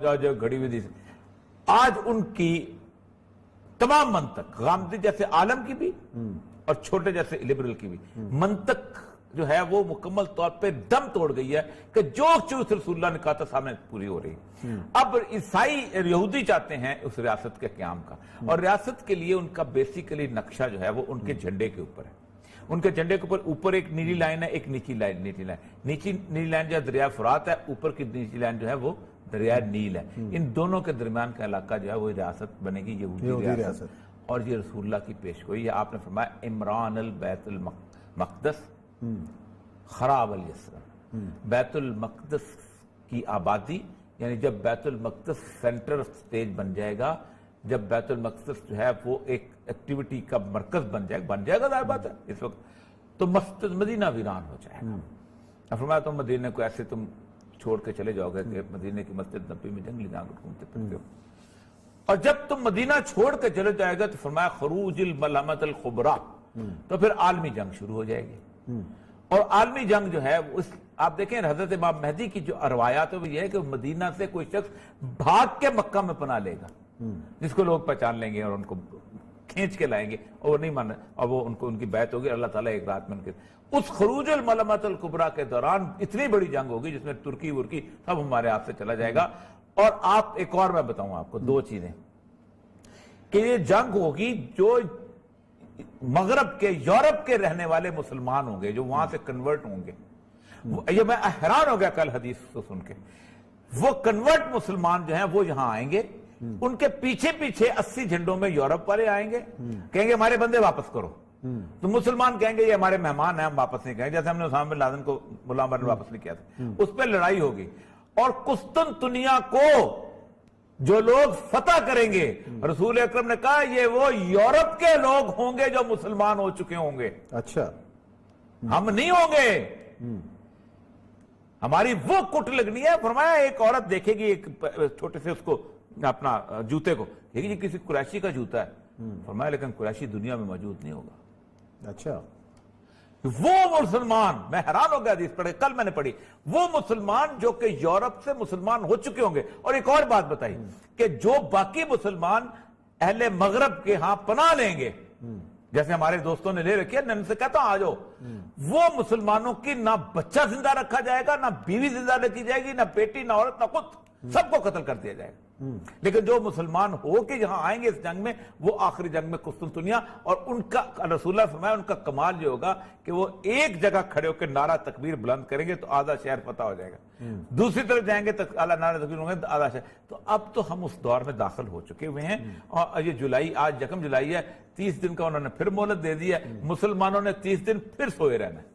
जो घड़ी हुई थी, आज उनकी तमाम मंतक गामदी जैसे आलम की भी और छोटे जैसे लिबरल की भी मंतक जो है वो मुकम्मल तौर पे दम तोड़ गई है कि जो चीज रसूलुल्लाह ने कहा था सामने पूरी हो रही है। अब ईसाई यहूदी चाहते हैं उस रियासत के क़याम का, और रियासत के लिए उनका बेसिकली नक्शा जो है वो उनके झंडे के ऊपर है। उनके झंडे के ऊपर एक नीली लाइन है, एक नीची लाइन। नीली लाइन जो है दरिया फुरात है, ऊपर की नीची लाइन जो है वो दरिया नील है। इन दोनों के दरमियान का इलाका जो है वो रियासत बनेगी यहूदी रियासत। और ये रसूलुल्लाह की पेशगोई है। आपने फरमाया इमरान अल बैतुल मक़दस खराब अल यसरा। बैतुल मक़दस की आबादी, यानी जब बैतुल मक़दस सेंटर स्टेज बन जाएगा, जब बैतुल मक़दस जो है वो एक एक्टिविटी का मरकज बन जाएगा जाहिर बात है इस वक्त, तो मस्जिद मदीना वीरान हो जाएगा। फरमाया तुम मदीने को ऐसे तुम छोड़ के चले जाओगे कि मदीने की मस्जिद नबी में जंगली जानवर घूमते फिरते हो, और जब तुम मदीना छोड़ के चले जाएगा तो फरमाया खरूजुल मलहमत अल खुबरा, तो फिर आलमी जंग शुरू हो जाएगी। और आलमी जंग जो है उस आप देखें हजरत इमाम मेहदी की जो रवायात है वो ये है कि मदीना से कोई शख्स भाग के मक्का में पना लेगा, जिसको लोग पहचान लेंगे और उनको खींच के लाएंगे, और वो नहीं मान, और वो उनको उनकी बैत होगी, अल्लाह ताला एक रात में उनके उस खरूजुल मलहमत अल कुबरा के दौरान इतनी बड़ी जंग होगी जिसमें तुर्की वुर्की सब हमारे हाथ से चला जाएगा। और आप एक और मैं बताऊं आपको दो चीजें कि ये जंग होगी जो मगरब के यूरोप के रहने वाले मुसलमान होंगे जो वहां से कन्वर्ट होंगे। ये मैं हैरान हो गया कल हदीस को सुन के। वो कन्वर्ट मुसलमान जो हैं वो यहां आएंगे, उनके पीछे पीछे 80 झंडों में यूरोप वाले आएंगे, कहेंगे हमारे बंदे वापस करो। तो मुसलमान कहेंगे ये हमारे मेहमान हैं, हम वापस नहीं कहेंगे, जैसे हमने उसामा बिन लादेन को मुल्ला ने वापस नहीं किया था। उस पर लड़ाई होगी और कुस्तुनतुनिया को जो लोग फतह करेंगे, रसूल अकरम ने कहा ये वो यूरोप के लोग होंगे जो मुसलमान हो चुके होंगे। अच्छा, हम नहीं होंगे, हमारी वो कुट लगनी है। फरमाया एक औरत देखेगी एक छोटे से उसको अपना जूते को, देखिए किसी कुरैशी का जूता है, फरमाया लेकिन कुरैशी दुनिया में मौजूद नहीं होगा। अच्छा, वो मुसलमान, मैं हैरान हो गया इस पढ़े, कल मैंने पढ़ी, वो मुसलमान जो कि यूरोप से मुसलमान हो चुके होंगे। और एक और बात बताई कि जो बाकी मुसलमान अहले मगरब के यहां पना लेंगे, जैसे हमारे दोस्तों ने ले रखी है, उनसे कहता आ जाओ, वो मुसलमानों की ना बच्चा जिंदा रखा जाएगा, ना बीवी जिंदा रखी जाएगी, ना बेटी, ना औरत, ना खुद, सबको कत्ल कर दिया जाएगा। लेकिन जो मुसलमान हो के यहां आएंगे इस जंग में, वो आखिरी जंग में कुस्तुनतुनिया, और उनका रसूलुल्लाह फरमाया उनका कमाल जो होगा कि वो एक जगह खड़े होकर नारा तकबीर बुलंद करेंगे तो आधा शहर फतह हो जाएगा, दूसरी तरफ जाएंगे तो आला नारा तकबीर होंगे तो आधा शहर। तो अब तो हम उस दौर में दाखिल हो चुके हुए हैं। और ये जुलाई, आज 1 जुलाई है, 30 दिन का उन्होंने फिर मोहलत दे दी है। मुसलमानों ने 30 दिन फिर सोए रहना है।